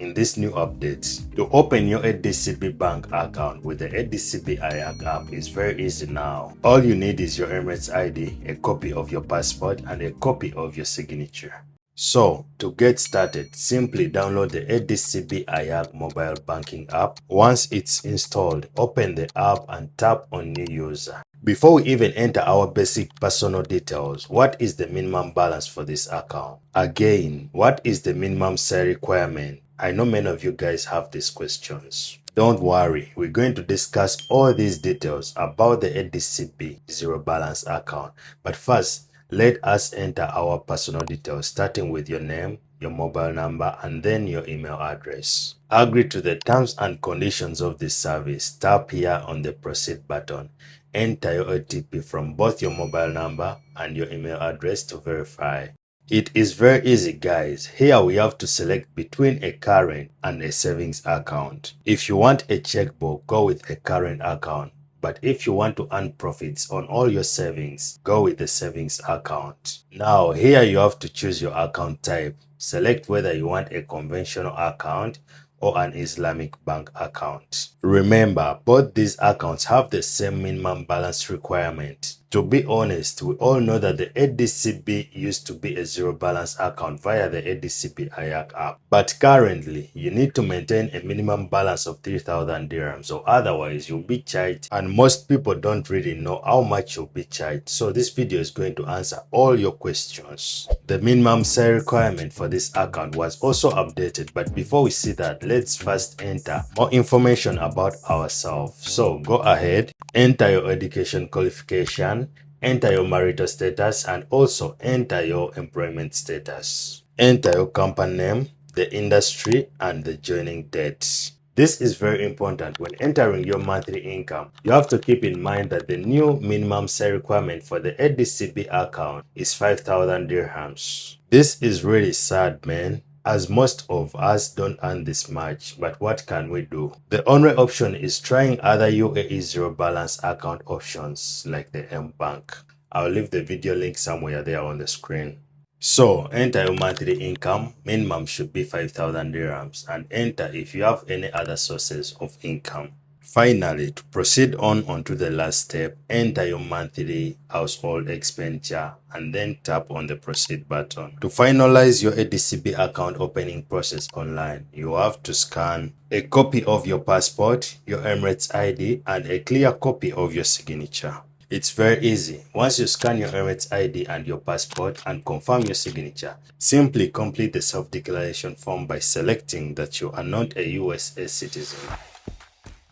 in this new update. To open your ADCB bank account with the ADCB Hayyak app is very easy now. All you need is your Emirates ID, a copy of your passport, and a copy of your signature. So, to get started, simply download the ADCB Hayyak mobile banking app. Once it's installed, open the app and tap on New User. Before we even enter our basic personal details, what is the minimum balance for this account? Again, what is the minimum salary requirement? I know many of you guys have these questions. Don't worry, we're going to discuss all these details about the ADCB Zero Balance Account. But first, let us enter our personal details, starting with your name, your mobile number, and then your email address. Agree to the terms and conditions of this service. Tap here on the Proceed button. Enter your OTP from both your mobile number and your email address to verify. It is very easy, guys. Here we have to select between a current and a savings account. If you want a checkbook, go with a current account. But if you want to earn profits on all your savings, go with the savings account. Now, here you have to choose your account type. Select whether you want a conventional account or an Islamic bank account. Remember, both these accounts have the same minimum balance requirement. To be honest, we all know that the ADCB used to be a zero balance account via the ADCB Hayyak app. But currently, you need to maintain a minimum balance of 3,000 dirhams or otherwise you'll be charged. And most people don't really know how much you'll be charged. So this video is going to answer all your questions. The minimum salary requirement for this account was also updated. But before we see that, let's first enter more information about ourselves. So go ahead, enter your education qualification, enter your marital status, and also enter your employment status. Enter your company name, the industry, and the joining date. This is very important when entering your monthly income. You have to keep in mind that the new minimum salary requirement for the ADCB account is 5,000 dirhams. This is really sad, man, as most of us don't earn this much. But what can we do? The only option is trying other UAE zero balance account options like the M Bank. I'll leave the video link somewhere there on the screen. So enter your monthly income. Minimum should be 5,000 dirhams, and enter if you have any other sources of income. Finally, to proceed onto the last step, enter your monthly household expenditure and then tap on the Proceed button. To finalize your ADCB account opening process online, you have to scan a copy of your passport, your Emirates ID, and a clear copy of your signature. It's very easy. Once you scan your Emirates ID and your passport and confirm your signature, simply complete the self-declaration form by selecting that you are not a USA citizen.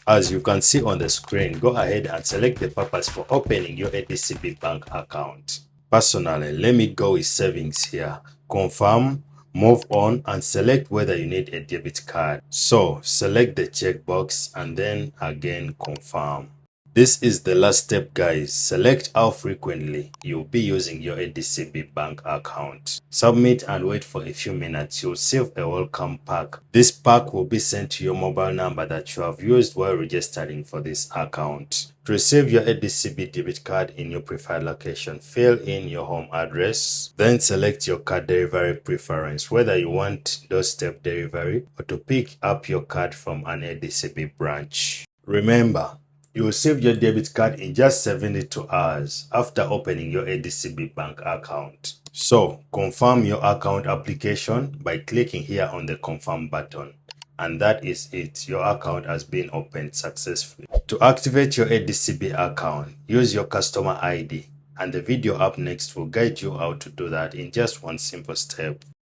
As you can see on the screen, go ahead and select the purpose for opening your ADCB bank account. Personally, let me go with savings here. Confirm, move on, and select whether you need a debit card. So select the checkbox and then again confirm. This is the last step, guys. Select how frequently you'll be using your ADCB bank account. Submit and wait for a few minutes. You'll receive a welcome pack. This pack will be sent to your mobile number that you have used while registering for this account. To receive your ADCB debit card in your preferred location, fill in your home address. Then select your card delivery preference, whether you want doorstep delivery or to pick up your card from an ADCB branch. Remember, you will receive your debit card in just 72 hours after opening your ADCB bank account. So, confirm your account application by clicking here on the confirm button. And that is it. Your account has been opened successfully. To activate your ADCB account, use your customer ID. And the video up next will guide you how to do that in just one simple step.